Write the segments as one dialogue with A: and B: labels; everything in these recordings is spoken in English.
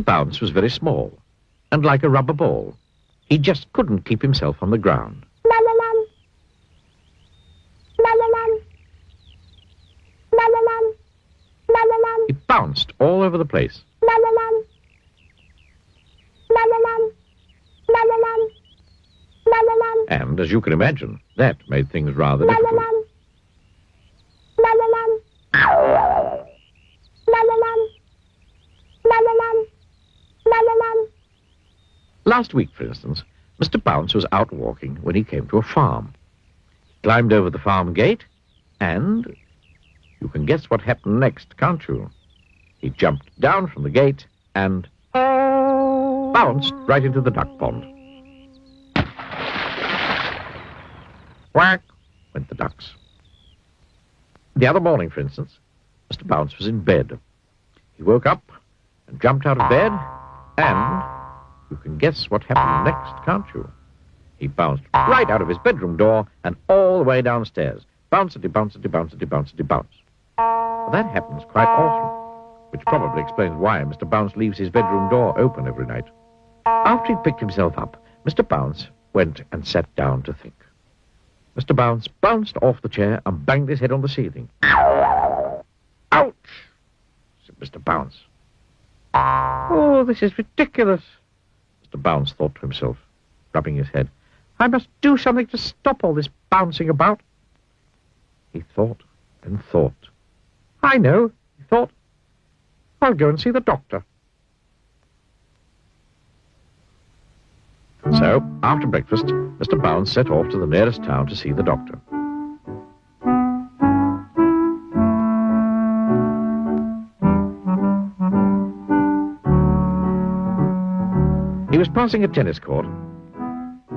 A: Bounce was very small, and like a rubber ball. He just couldn't keep himself on the ground. He bounced all over the place. And, as you can imagine, that made things rather difficult. Last week, for instance, Mr. Bounce was out walking when he came to a farm. He climbed over the farm gate, and you can guess what happened next, can't you? He jumped down from the gate and bounced right into the duck pond. Quack, went the ducks. The other morning, for instance, Mr. Bounce was in bed. He woke up and jumped out of bed, and you can guess what happened next, can't you? He bounced right out of his bedroom door and all the way downstairs. Bouncety, bouncety, bouncety, bouncety, bounce. Well, that happens quite often, which probably explains why Mr. Bounce leaves his bedroom door open every night. After he'd picked himself up, Mr. Bounce went and sat down to think. Mr. Bounce bounced off the chair and banged his head on the ceiling. Ouch, said Mr. Bounce. Oh, this is ridiculous, Mr. Bounce thought to himself, rubbing his head. I must do something to stop all this bouncing about. He thought and thought. I know, he thought. I'll go and see the doctor. So, after breakfast, Mr. Bounce set off to the nearest town to see the doctor. He was passing a tennis court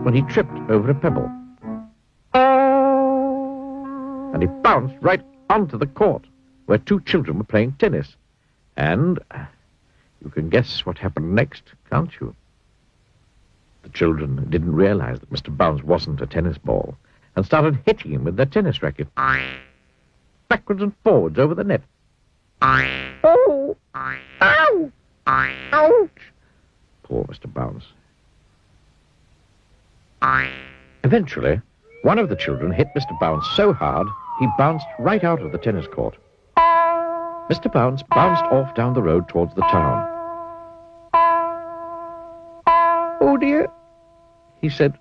A: when he tripped over a pebble. And he bounced right onto the court where two children were playing tennis. And you can guess what happened next, can't you? The children didn't realize that Mr. Bounce wasn't a tennis ball and started hitting him with their tennis racket. Backwards and forwards over the net. Oh! Ow! Ouch! Poor Mr. Bounce. Eventually, one of the children hit Mr. Bounce so hard, he bounced right out of the tennis court. Mr. Bounce bounced off down the road towards the town. Oh, dear, he said,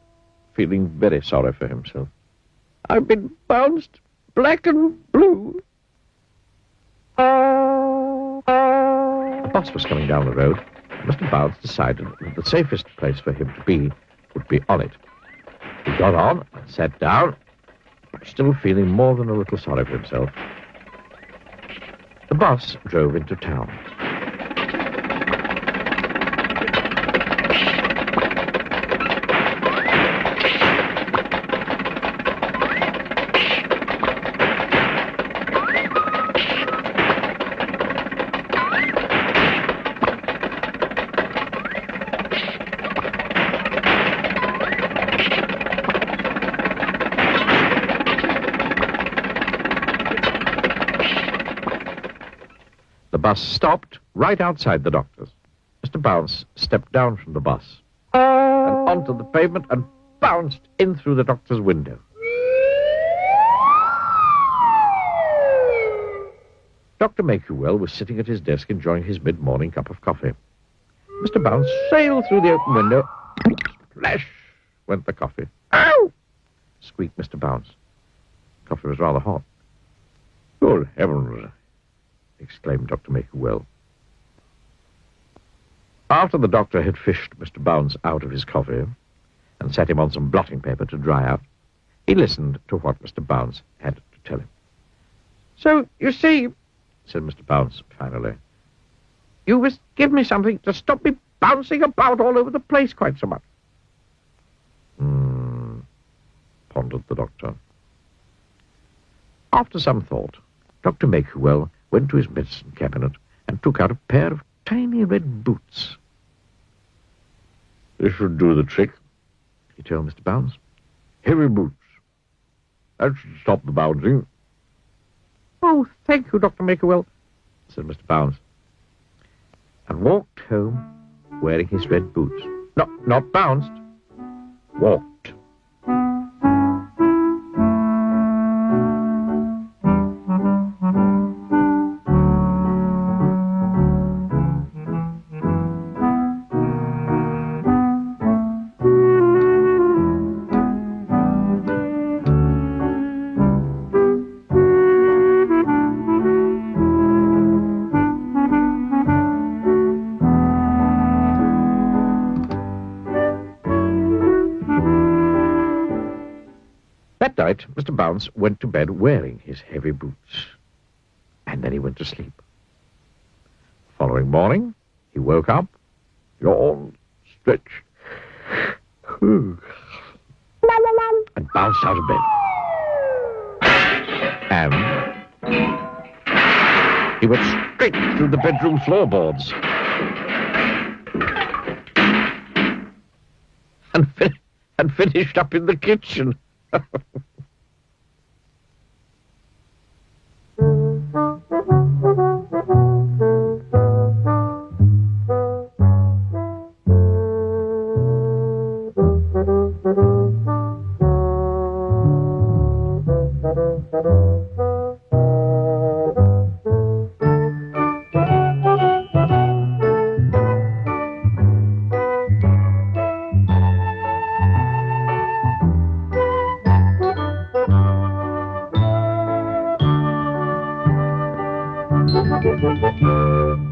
A: feeling very sorry for himself. I've been bounced black and blue. A bus was coming down the road. Mr. Bounce decided that the safest place for him to be would be on it. He got on and sat down, but still feeling more than a little sorry for himself. The bus drove into town. The bus stopped right outside the doctor's. Mr. Bounce stepped down from the bus and onto the pavement and bounced in through the doctor's window. Dr. Makewell was sitting at his desk enjoying his mid-morning cup of coffee. Mr. Bounce sailed through the open window. Splash went the coffee. Ow! Squeaked Mr. Bounce. Coffee was rather hot. Good heavens! Exclaimed Dr. Makewell. After the doctor had fished Mr. Bounce out of his coffee and set him on some blotting paper to dry out, he listened to what Mr. Bounce had to tell him. So, you see, said Mr. Bounce finally, you must give me something to stop me bouncing about all over the place quite so much. Pondered the doctor. After some thought, Dr. Makewell went to his medicine cabinet and took out a pair of tiny red boots. This should do the trick, he told Mr. Bounce. Heavy boots. That should stop the bouncing. Oh, thank you, Dr. Makewell, said Mr. Bounce, and walked home wearing his red boots. No, not bounced. Walked. That night, Mr. Bounce went to bed wearing his heavy boots. And then he went to sleep. The following morning, he woke up, yawned, stretched, and bounced out of bed. And he went straight through the bedroom floorboards. And finished up in the kitchen. Thank you.